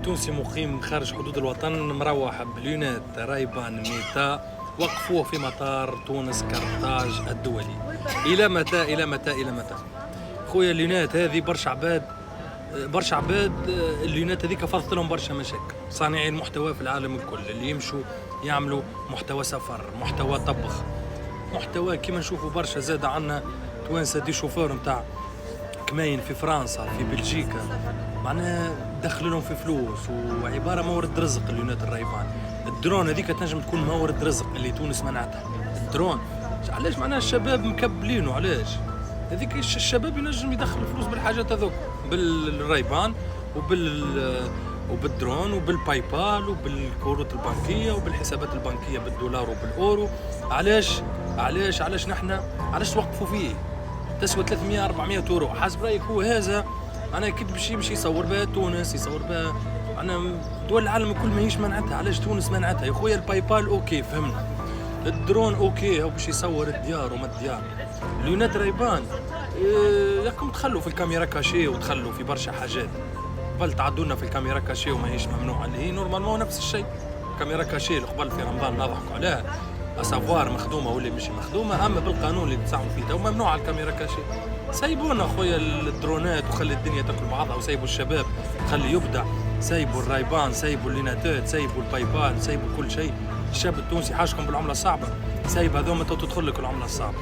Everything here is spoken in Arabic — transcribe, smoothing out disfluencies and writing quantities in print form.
تونسي مقيم خارج حدود الوطن مروح بليونات رايبان ميتا وقفوه في مطار تونس كرتاج الدولي. إلى متى إلى متى إلى متى؟ خويا الليونات هذه برشا عباد الليونات هذيك فضت لهم برشا مشاكل. صانعي المحتوى في العالم الكل اللي يمشوا يعملوا محتوى سفر، محتوى طبخ، محتوى كيما نشوفوا برشا زاد عنا توانسه دي شوفور نتاع كماين في فرنسا في بلجيكا، معناها دخلوا لهم في فلوس وعباره مورد رزق. الليونات الرايبان الدرون هذيك تنجم تكون مورد رزق اللي تونس منعتها. الدرون علاش؟ معناها الشباب مكبلينه. علاش؟ هذيك الشباب ينجم يدخل فلوس بالحاجات هذوك، بالرايبان وبالدرون وبالباي بال وبالكروت البنكيه وبالحسابات البنكيه بالدولار وبالاورو. علاش نحن علاش توقفوا فيه؟ تسوى 300 400 يورو. حسب رايك هو هذا انا كي باش يمشي يصور بها تونس، يصور بها انا دول العالم الكل ماهيش منعتها. علاش تونس منعتها يا خويا؟ الباي بال اوكي فهمنا، الدرون اوكي هو باش يصور الديار وما الديار. الليونات رايبان ياكم تخلوا في الكاميرا كاشي وتخلوا في برشا حاجات، قبل تعدونا في الكاميرا كاشي وماهيش ممنوعه، اللي هي نورمالمون نفس الشيء. كاميرا كاشي اللي قبل في رمضان نضحكوا عليها اسافوار مخدومه ولا مش مخدومه، اما بالقانون اللي تسعوا فيه تو ممنوع الكاميرا كاشي. سايبونا خويا الدرونات وخلي الدنيا تاكل بعضها، وسايبوا الشباب خلي يبدع، سايبوا الرايبان، سايبوا الليناتات، سايبوا الباي بال، سايبوا كل شيء. الشاب التونسي حاجكم بالعمله الصعبه، سايب هذوما تدخل لك العمله الصعبه.